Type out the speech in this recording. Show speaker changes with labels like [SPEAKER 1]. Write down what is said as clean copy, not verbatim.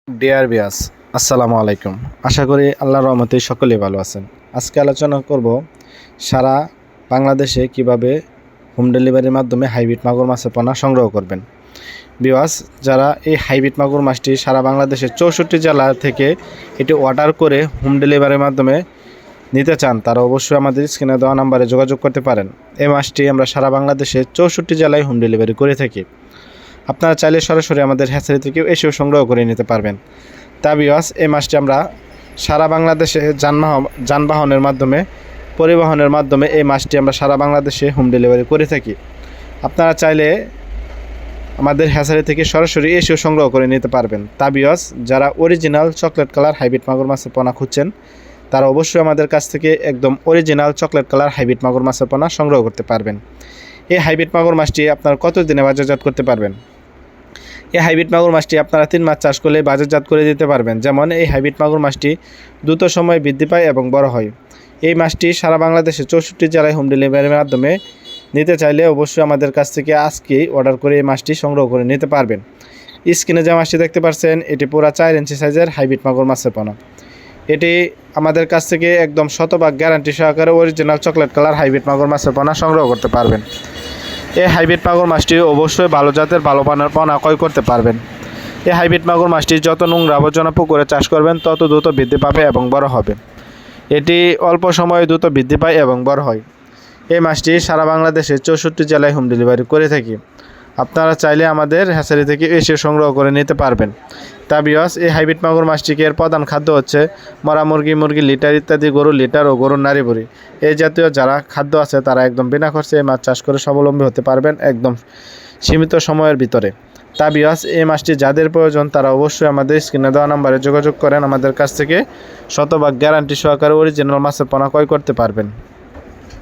[SPEAKER 1] Deer বিয়াস, আসসালামু আলাইকুম। আশা করি আল্লাহর রহমতে সকলেই ভালো আছেন। আজকে আলোচনা করব সারা বাংলাদেশে কিভাবে হোম ডেলিভারির মাধ্যমে হাইব্রিড মাগুর মাছের পোনা সংগ্রহ করবেন। বিয়াস, যারা এই হাইব্রিড মাগুর মাছটি সারা বাংলাদেশের 64 জেলা থেকে এটি অর্ডার করে হোম ডেলিভারির মাধ্যমে নিতে চান, তারা অবশ্যই আমাদের স্ক্রিনে দেওয়া নাম্বারে যোগাযোগ করতে পারেন। এই মাছটি আমরা সারা বাংলাদেশে 64 জেলায় হোম ডেলিভারি করে থাকি। আপনারা চাইলে সরাসরি আমাদের হ্যাচারি থেকেও এসেও সংগ্রহ করে নিতে পারবেন। তা বিয়াস, এই মাছটি আমরা সারা বাংলাদেশে যানবাহনের মাধ্যমে পরিবহনের মাধ্যমে এই মাছটি আমরা সারা বাংলাদেশে হোম ডেলিভারি করে থাকি। আপনারা চাইলে আমাদের হ্যাচারি থেকে সরাসরি এসেও সংগ্রহ করে নিতে পারবেন। তা বিয়াস, যারা অরিজিনাল চকলেট কালার হাইব্রিড মাগুর মাছের পোনা খুঁজছেন, তারা অবশ্যই আমাদের কাছ থেকে একদম অরিজিনাল চকলেট কালার হাইব্রিড মাগুর মাছের পোনা সংগ্রহ করতে পারবেন। এই হাইব্রিড মাগুর মাছটি আপনার কত দিনে বাজারজাত করতে পারবেন? এই হাইব্রিড মাগুর মাছটি আপনারা 3 মাস চাষ করলে বাজারজাত করে দিতে পারবেন। যেমন এই হাইব্রিড মাগুর মাছটি দ্রুত সময়ে বৃদ্ধি পায় এবং বড় হয়। এই মাছটি সারা বাংলাদেশে 64 জেলায় হোম ডেলিভারির মাধ্যমে নিতে চাইলে অবশ্যই আমাদের কাছ থেকে আজকেই অর্ডার করে এই মাছটি সংগ্রহ করে নিতে পারবেন। স্ক্রিনে যে মাছটি দেখতে পাচ্ছেন, এটি পুরো 4 ইঞ্চি সাইজের হাইব্রিড মাগুর মাছের পোনা। এটি আমাদের কাছ থেকে একদম শতভাগ গ্যারান্টি সহকারে অরিজিনাল চকলেট কালার হাইব্রিড মাগুর মাছের পোনা সংগ্রহ করতে পারবেন। এই হাইব্রিড মাগুর মাছটি অবশ্যই ভালো জাতের ভালো পানের পোনা ক্রয় করতে পারবেন। এই হাইব্রিড মাগুর মাছটি যত নোংরা আবর্জনা পুকুরে চাষ করবেন তত দ্রুত বৃদ্ধি পাবে এবং বড় হবে। এটি অল্প সময়ে দ্রুত বৃদ্ধি পায় এবং বড় হয়। এই মাছটি সারা বাংলাদেশে 64 জেলায় হোম ডেলিভারি করে থাকি। আপনারা চাইলে আমাদের হ্যাচারি থেকে এসে সংগ্রহ করে নিতে পারবেন। তা বিয়াস, এই হাইব্রিড মাগুর মাছটিকে এর প্রধান খাদ্য হচ্ছে মরা মুরগি লিটার ইত্যাদি, গরুর লিটার ও গরুর নাড়ি ভুড়ি। এই জাতীয় যারা খাদ্য আছে তারা একদম বিনা খরচে এই মাছ চাষ করে স্বাবলম্বী হতে পারবেন একদম সীমিত সময়ের ভিতরে। তা বিয়াস, এই মাছটি যাদের প্রয়োজন তারা অবশ্যই আমাদের স্ক্রিনে দেওয়া নাম্বারে যোগাযোগ করেন। আমাদের কাছ থেকে শতভাগ গ্যারান্টি সহকারে অরিজিনাল মাছের পোনা ক্রয় করতে পারবেন।